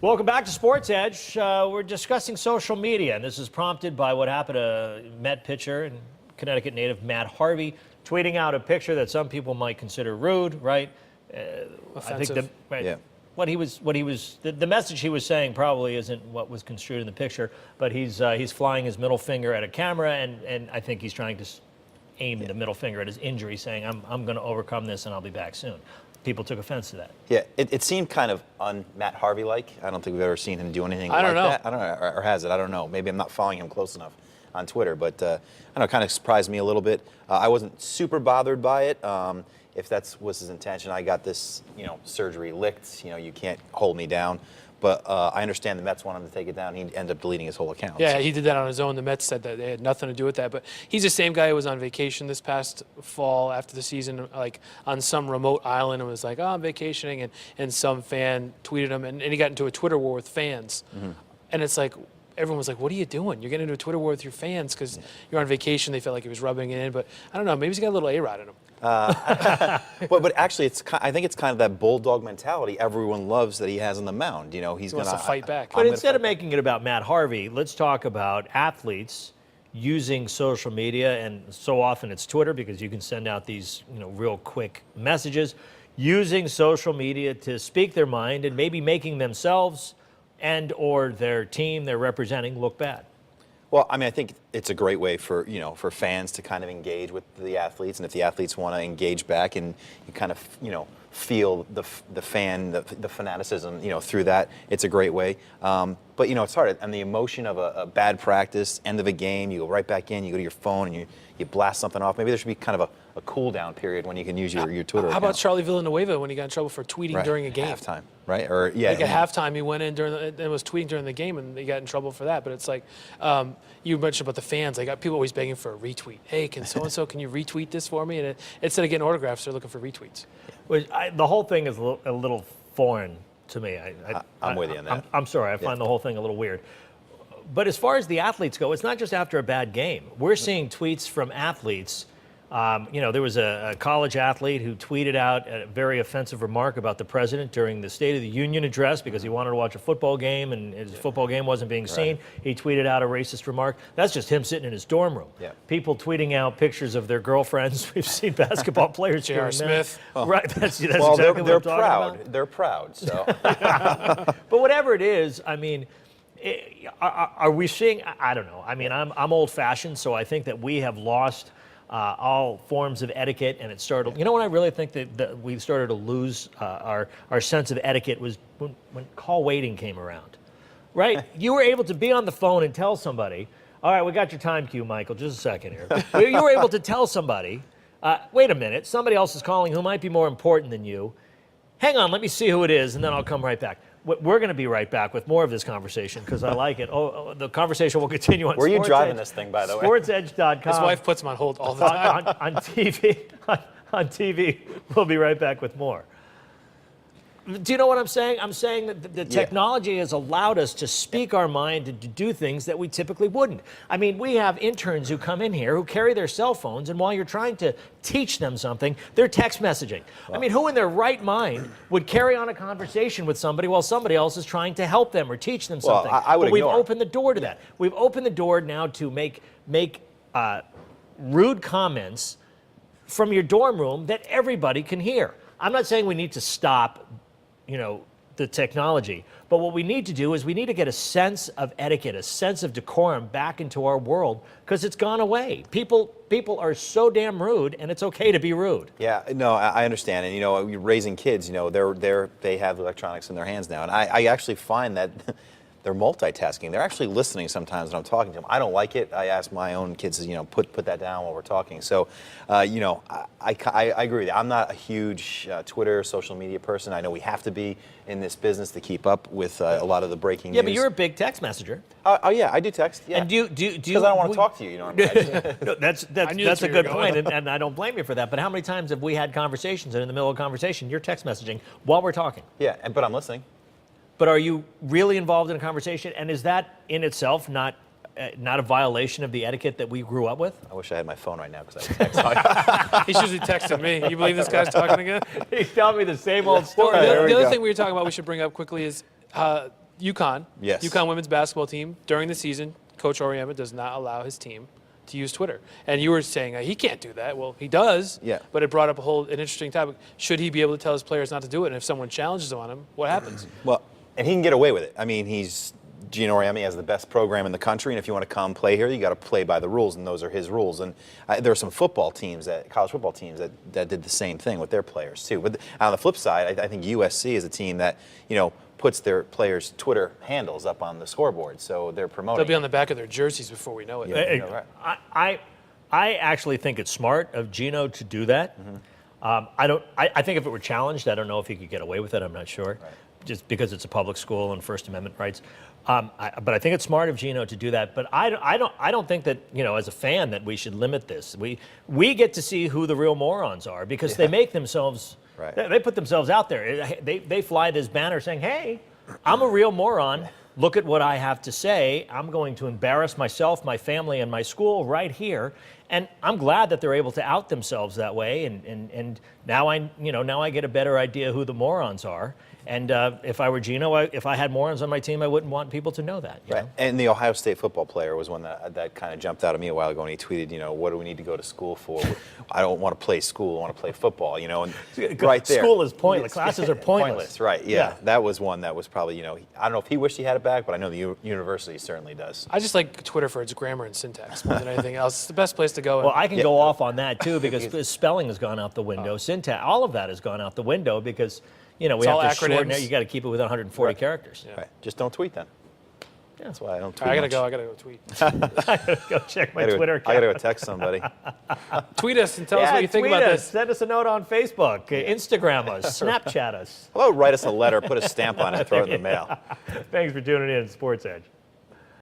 Welcome back to Sports Edge. We're discussing social media, and this is prompted by what happened to Met pitcher and Connecticut native Matt Harvey tweeting out a picture that some people might consider rude, right? Offensive. What he was, the message he was saying probably isn't what was construed in the picture, but he's flying his middle finger at a camera, and I think he's trying to aim the middle finger at his injury, saying, I'm going to overcome this and I'll be back soon. People took offense to that. Yeah, it seemed kind of un-Matt Harvey-like. I don't think we've ever seen him do anything like that. I don't know, or has it? I don't know. Maybe I'm not following him close enough on Twitter, but I don't know, it kind of surprised me a little bit. I wasn't super bothered by it. If that was his intention, I got this, surgery licked. You can't hold me down. But I understand the Mets want him to take it down. He ended up deleting his whole account. Yeah, he did that on his own. The Mets said that they had nothing to do with that. But he's the same guy who was on vacation this past fall after the season, like on some remote island, and was like, I'm vacationing. And some fan tweeted him, and he got into a Twitter war with fans. Mm-hmm. And it's like, everyone was like, what are you doing? You're getting into a Twitter war with your fans because you're on vacation. They felt like he was rubbing it in. But I don't know, maybe he's got a little A-Rod in him. But actually, I think it's kind of that bulldog mentality everyone loves that he has on the mound. He's going to fight back. But instead of making it about Matt Harvey, let's talk about athletes using social media, and so often it's Twitter because you can send out these real quick messages, using social media to speak their mind and maybe making themselves and or their team they're representing look bad. Well, I think it's a great way for for fans to kind of engage with the athletes, and if the athletes want to engage back, and you kind of feel the fan, the fanaticism through that, it's a great way. But it's hard, and the emotion of a bad practice, end of a game, you go right back in, you go to your phone, and you blast something off. Maybe there should be kind of a cool down period when you can use your Twitter account. How about Charlie Villanueva when he got in trouble for tweeting during a game? Halftime, right? Or at halftime, he went in and was tweeting during the game, and he got in trouble for that. But it's like you mentioned about the fans. I got people always begging for a retweet. Hey, can so and so can you retweet this for me? And instead of getting autographs, they're looking for retweets. The whole thing is a little foreign to me. I'm with you on that. I'm sorry. I find the whole thing a little weird. But as far as the athletes go, it's not just after a bad game. We're seeing tweets from athletes. There was a college athlete who tweeted out a very offensive remark about the president during the State of the Union address because he wanted to watch a football game and his football game wasn't being seen. He tweeted out a racist remark. That's just him sitting in his dorm room. Yeah. People tweeting out pictures of their girlfriends. We've seen basketball players J.R. Smith. Oh. Right. That's well, exactly they're what I'm proud. About. They're proud. So. But whatever it is, are we seeing? I don't know. I'm old-fashioned, so I think that we have lost all forms of etiquette, and it started. When I really think that we started to lose our sense of etiquette was when call waiting came around, right? You were able to be on the phone and tell somebody, all right, we got your time cue, Michael, just a second here. You were able to tell somebody, wait a minute, somebody else is calling who might be more important than you. Hang on, let me see who it is, and then I'll come right back. We're going to be right back with more of this conversation because I like it. The conversation will continue on. Where are you driving Edge, this thing, by the way? Sportsedge.com. His wife puts him on hold all the time. on TV. On TV. We'll be right back with more. Do you know what I'm saying? I'm saying that the technology has allowed us to speak our mind and to do things that we typically wouldn't. We have interns who come in here who carry their cell phones, and while you're trying to teach them something, they're text messaging. Well, who in their right mind would carry on a conversation with somebody while somebody else is trying to help them or teach them something? I would but we've opened the door to that. We've opened the door now to make rude comments from your dorm room that everybody can hear. I'm not saying we need to stop the technology. But what we need to do is we need to get a sense of etiquette, a sense of decorum back into our world because it's gone away. People are so damn rude, and it's okay to be rude. Yeah, no, I understand. And, raising kids, they have electronics in their hands now. And I actually find that they're multitasking. They're actually listening sometimes when I'm talking to them. I don't like it. I ask my own kids to, put that down while we're talking. So, I agree with you. I'm not a huge Twitter, social media person. I know we have to be in this business to keep up with a lot of the breaking news. Yeah, but you're a big text messenger. Oh yeah, I do text. Yeah. And do because I don't want to talk to you. No, that's a good point, and I don't blame you for that. But how many times have we had conversations, and in the middle of a conversation, you're text messaging while we're talking? Yeah, but I'm listening. But are you really involved in a conversation? And is that in itself not a violation of the etiquette that we grew up with? I wish I had my phone right now because I would text. He's usually texting me. You believe this guy's talking again? He's telling me the same old story. The other thing we were talking about we should bring up quickly is UConn. Yes. UConn women's basketball team during the season, Coach Auriemma does not allow his team to use Twitter. And you were saying he can't do that. Well, he does. Yeah. But it brought up an interesting topic. Should he be able to tell his players not to do it? And if someone challenges him on him, what happens? Well, and he can get away with it. I mean, Gino Auriemma has the best program in the country, and if you want to come play here, you got to play by the rules, and those are his rules. And there are some college football teams that did the same thing with their players too. But on the flip side, I think USC is a team that puts their players' Twitter handles up on the scoreboard, so they're promoting. They'll be on the back of their jerseys before we know it. Yeah. Right. I actually think it's smart of Gino to do that. I think if it were challenged, I don't know if he could get away with it. I'm not sure, just because it's a public school and First Amendment rights. But I think it's smart of Gino to do that. But I don't think that as a fan that we should limit this. We get to see who the real morons are because they make themselves. Right. They put themselves out there. They fly this banner saying, "Hey, I'm a real moron. Look at what I have to say. I'm going to embarrass myself, my family, and my school right here." And I'm glad that they're able to out themselves that way. And now I get a better idea who the morons are. And if I were Gino, if I had morons on my team, I wouldn't want people to know that. Right. And the Ohio State football player was one that kind of jumped out at me a while ago, and he tweeted, what do we need to go to school for? I don't want to play school. I want to play football. And right there. School is pointless. Classes are pointless. Right. Yeah. That was one that was probably, I don't know if he wished he had it back, but I know the university certainly does. I just like Twitter for its grammar and syntax more than anything else. It's the best place to go. Well, I can go off on that too because spelling has gone out the window. Syntax, all of that has gone out the window because we have to shorten it. You got to keep it within 140 characters. Yeah. Right. Just don't tweet then. Yeah. That's why I don't tweet. I gotta go tweet. I gotta go check my Twitter account. I gotta go text somebody. Tweet us and tell us what you think about this. Send us a note on Facebook, Instagram us, Snapchat us. How about write us a letter, put a stamp on it, throw it in the mail. Thanks for tuning in to Sports Edge.